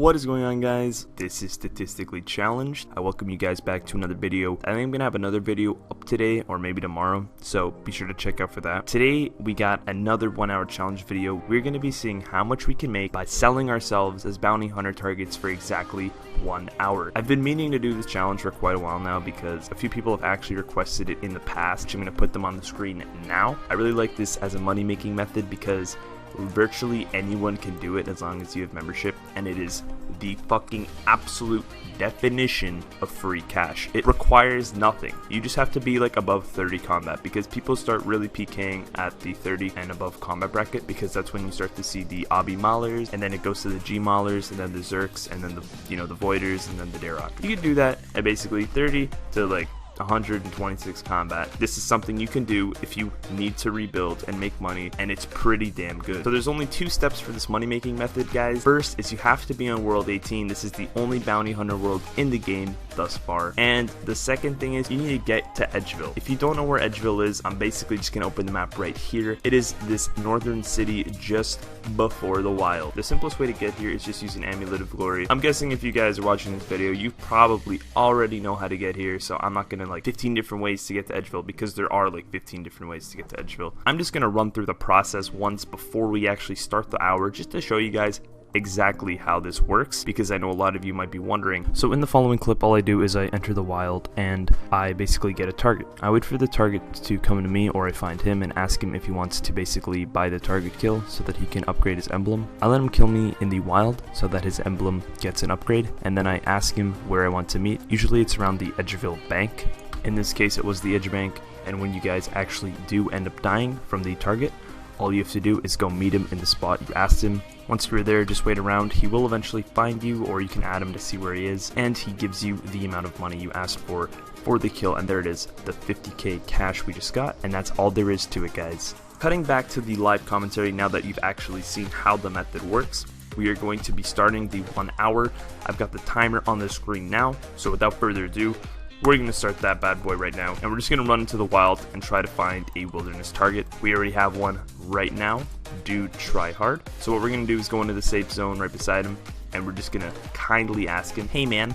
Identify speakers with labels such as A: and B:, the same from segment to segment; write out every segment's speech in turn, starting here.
A: What is going on, guys? This is Statistically Challenged. I welcome you guys back to another video. I think I'm gonna have another video up today or maybe tomorrow, so be sure to check out for that. Today we got another 1 hour challenge video. We're gonna be seeing how much we can make by selling ourselves as bounty hunter targets for exactly 1 hour. I've been meaning to do this challenge for quite a while now because a few people have actually requested it in the past. I'm gonna put them on the screen now. I really like this as a money making method because virtually anyone can do it as long as you have membership, and it is the fucking absolute definition of free cash. It requires nothing. You just have to be like above 30 combat, because people start really PKing at the 30 and above combat bracket, because that's when you start to see the Obby Maulers, and then it goes to the G Maulers, and then the Zerks, and then the the Voiders, and then the Darok. You can do that at basically 30 to like 126 combat. This is something you can do if you need to rebuild and make money, and it's pretty damn good. So there's only 2 steps for this money making method, guys. First is you have to be on world 18. This is the only bounty hunter world in the game thus far. And the second thing is you need to get to Edgeville. If you don't know where Edgeville is, I'm basically just gonna open the map right here. It is this northern city just before the wild. The simplest way to get here is just using Amulet of Glory. I'm guessing if you guys are watching this video, you probably already know how to get here, so I'm not gonna like 15 different ways to get to Edgeville, because there are like 15 different ways to get to Edgeville. I'm just gonna run through the process once before we actually start the hour, just to show you guys exactly how this works, because I know a lot of you might be wondering. So in the following clip, all I do is I enter the wild and I basically get a target. I wait for the target to come to me, or I find him and ask him if he wants to basically buy the target kill so that he can upgrade his emblem. I let him kill me in the wild so that his emblem gets an upgrade, and then I ask him where I want to meet. Usually it's around the Edgeville bank. In this case it was the Edge bank, and when you guys actually do end up dying from the target, all you have to do is go meet him in the spot you asked him. Once you're there, just wait around. He will eventually find you, or you can add him to see where he is, and he gives you the amount of money you asked for the kill, and there it is, the 50k cash we just got, and that's all there is to it, guys. Cutting back to the live commentary, now that you've actually seen how the method works, we are going to be starting the 1 hour. I've got the timer on the screen now, so without further ado, we're going to start that bad boy right now, and we're just going to run into the wild and try to find a wilderness target. We already have one right now. Do try hard. So what we're going to do is go into the safe zone right beside him, and we're just going to kindly ask him, hey man.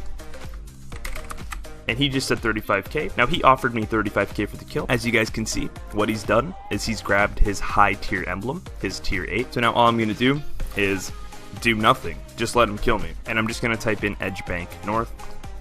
A: And he just said 35k. Now he offered me 35k for the kill. As you guys can see, what he's done is he's grabbed his high tier emblem, his tier 8. So now all I'm going to do is do nothing. Just let him kill me. And I'm just going to type in Edge Bank North.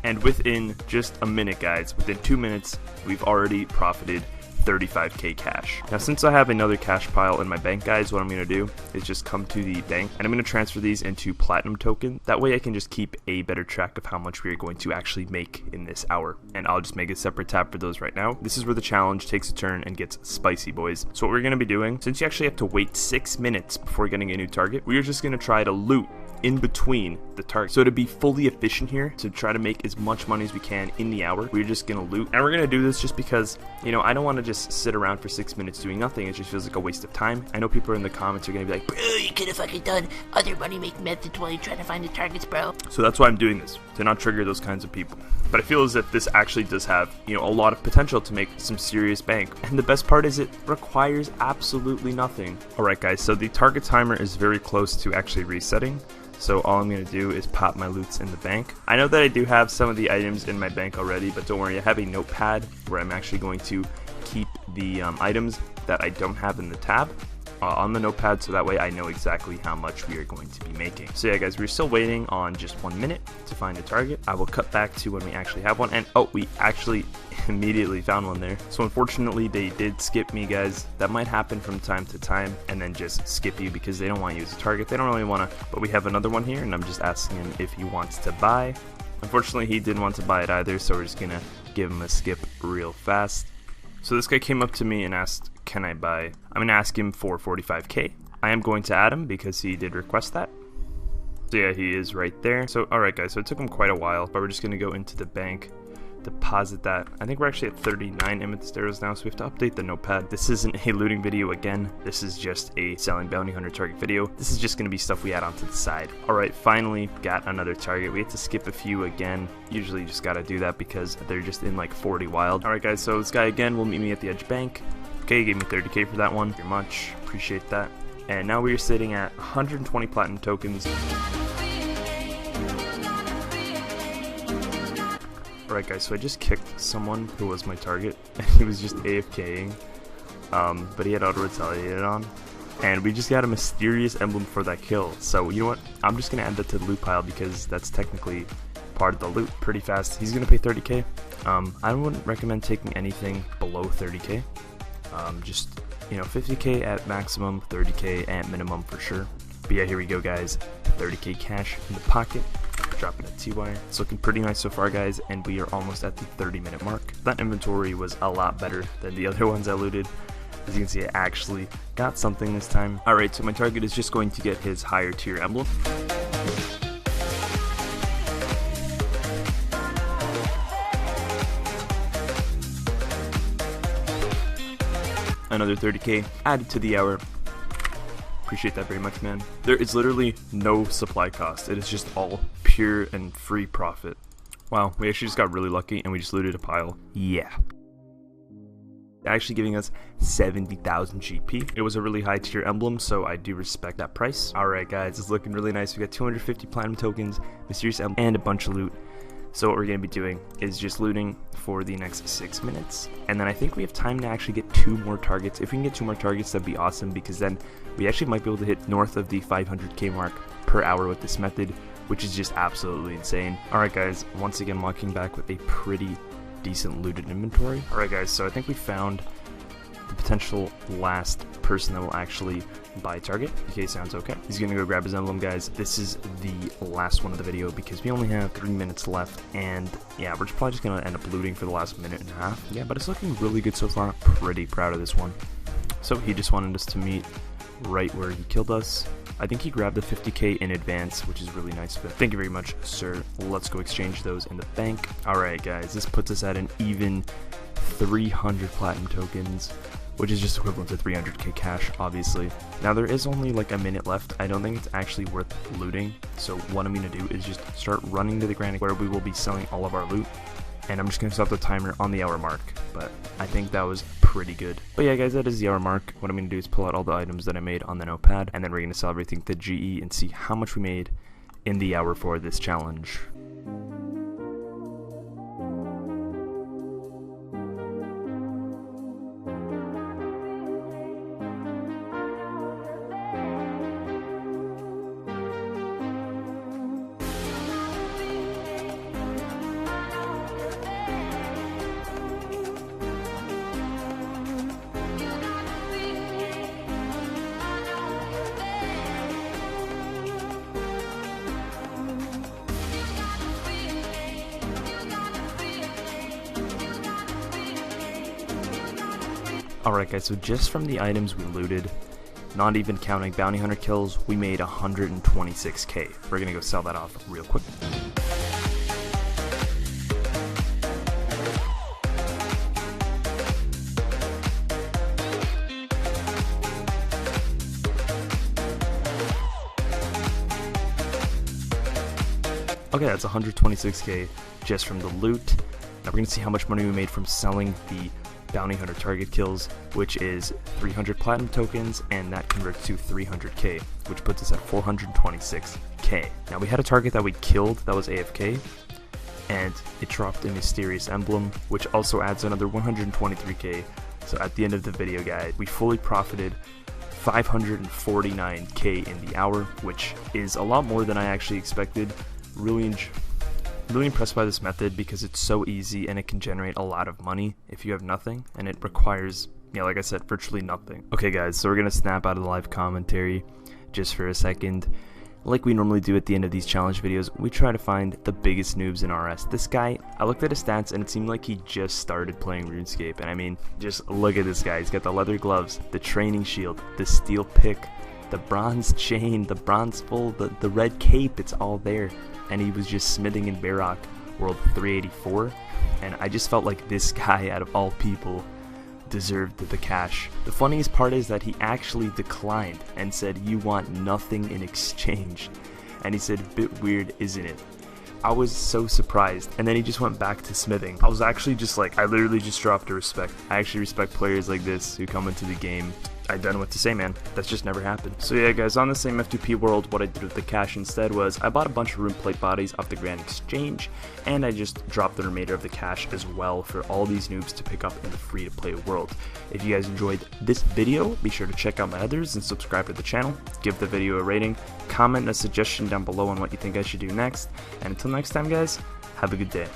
A: And within just a minute, guys, within 2 minutes, we've already profited 35k cash. Now, since I have another cash pile in my bank, guys, what I'm going to do is just come to the bank, and I'm going to transfer these into platinum token. That way I can just keep a better track of how much we are going to actually make in this hour. And I'll just make a separate tab for those right now. This is where the challenge takes a turn and gets spicy, boys. So what we're going to be doing, since you actually have to wait 6 minutes before getting a new target, we're just going to try to loot in between the target. So to be fully efficient here, to try to make as much money as we can in the hour, we're just gonna loot. And we're gonna do this just because, I don't want to just sit around for 6 minutes doing nothing. It just feels like a waste of time. I know people in the comments are gonna be like, bro, you could have fucking done other money making methods while you're trying to find the targets, bro. So that's why I'm doing this, to not trigger those kinds of people. But I feel as if this actually does have, a lot of potential to make some serious bank. And the best part is it requires absolutely nothing. Alright guys, so the target timer is very close to actually resetting. So all I'm going to do is pop my loots in the bank. I know that I do have some of the items in my bank already, but don't worry, I have a notepad where I'm actually going to keep the items that I don't have in the tab on the notepad, so that way I know exactly how much we are going to be making. So yeah guys, we're still waiting on just 1 minute to find a target. I will cut back to when we actually have one, and oh, we actually immediately found one there. So unfortunately they did skip me, guys. That might happen from time to time, and then just skip you because they don't want you as a target. They don't really want to, but we have another one here, and I'm just asking him if he wants to buy. Unfortunately he didn't want to buy it either, so we're just gonna give him a skip real fast. So this guy came up to me and asked, can I buy? I'm gonna ask him for 45k. I am going to add him because he did request that. So yeah, he is right there. So alright guys, so it took him quite a while, but we're just gonna go into the bank, deposit that. I think we're actually at 39 amethyst arrows now, so we have to update the notepad. This isn't a looting video again. This is just a selling bounty hunter target video. This is just going to be stuff we add onto the side. Alright, finally got another target. We have to skip a few again. Usually you just gotta do that because they're just in like 40 wild. Alright guys, so this guy again will meet me at the Edge bank. Okay, he gave me 30k for that one. Very much. Appreciate that. And now we are sitting at 120 platinum tokens. Alright guys, so I just kicked someone who was my target, and he was just AFKing, but he had auto-retaliated on, and we just got a mysterious emblem for that kill. So you know what, I'm just going to add that to the loot pile because that's technically part of the loot pretty fast. He's going to pay 30k. I wouldn't recommend taking anything below 30k, just, you know, 50k at maximum, 30k at minimum for sure. But yeah, here we go guys, 30k cash in the pocket. Dropping a TY. It's looking pretty nice so far guys, and we are almost at the 30-minute mark. That inventory was a lot better than the other ones I looted. As you can see, I actually got something this time. Alright, so my target is just going to get his higher tier emblem. Another 30k added to the hour. Appreciate that very much, man. There is literally no supply cost. It is just all pure and free profit. Wow, we actually just got really lucky and we just looted a pile. Yeah. Actually giving us 70,000 GP. It was a really high tier emblem, so I do respect that price. Alright guys, it's looking really nice. We got 250 platinum tokens, mysterious emblem, and a bunch of loot. So what we're going to be doing is just looting for the next 6 minutes. And then I think we have time to actually get 2 more targets. If we can get 2 more targets, that'd be awesome, because then we actually might be able to hit north of the 500k mark per hour with this method, which is just absolutely insane. Alright guys, once again walking back with a pretty decent looted inventory. Alright guys, so I think we found the potential last person that will actually buy target. Okay, sounds okay. He's gonna go grab his emblem, guys. This is the last one of the video because we only have 3 minutes left, and yeah, we're probably just gonna end up looting for the last minute and a half. Yeah, but it's looking really good so far. Pretty proud of this one. So he just wanted us to meet right where he killed us. I think he grabbed the 50k in advance, which is really nice of him. Thank you very much, sir. Let's go exchange those in the bank. Alright guys, this puts us at an even 300 platinum tokens, which is just equivalent to 300k cash, obviously. Now there is only like a minute left. I don't think it's actually worth looting, so what I'm going to do is just start running to the granite where we will be selling all of our loot, and I'm just going to stop the timer on the hour mark, but I think that was pretty good. But yeah guys, that is the hour mark. What I'm going to do is pull out all the items that I made on the notepad, and then we're going to sell everything to GE and see how much we made in the hour for this challenge. Alright guys, so just from the items we looted, not even counting bounty hunter kills, we made 126k. We're gonna go sell that off real quick. Okay, that's 126k just from the loot. Now we're gonna see how much money we made from selling the bounty hunter target kills, which is 300 platinum tokens, and that converts to 300k, which puts us at 426k. Now we had a target that we killed that was AFK, and it dropped a mysterious emblem, which also adds another 123k. So at the end of the video, guys, we fully profited 549k in the hour, which is a lot more than I actually expected. Really impressed by this method because it's so easy and it can generate a lot of money if you have nothing, and it requires, yeah, like I said, virtually nothing. Okay guys, so we're gonna snap out of the live commentary just for a second. Like we normally do at the end of these challenge videos, we try to find the biggest noobs in RS. This guy, I looked at his stats and it seemed like he just started playing RuneScape, and I mean, just look at this guy. He's got the leather gloves, the training shield, the steel pick, the bronze chain, the bronze full, the red cape, it's all there. And he was just smithing in Barrock World 384, and I just felt like this guy, out of all people, deserved the cash. The funniest part is that he actually declined and said, "You want nothing in exchange," and he said, "Bit weird, isn't it?" I was so surprised, and then he just went back to smithing. I was actually just like, I literally just dropped a respect. I actually respect players like this who come into the game I don't know what to say, man. That's just never happened. So yeah, guys, on the same F2P world, what I did with the cash instead was I bought a bunch of rune plate bodies off the Grand Exchange, and I just dropped the remainder of the cash as well for all these noobs to pick up in the free-to-play world. If you guys enjoyed this video, be sure to check out my others and subscribe to the channel. Give the video a rating, comment a suggestion down below on what you think I should do next, and until next time, guys, have a good day.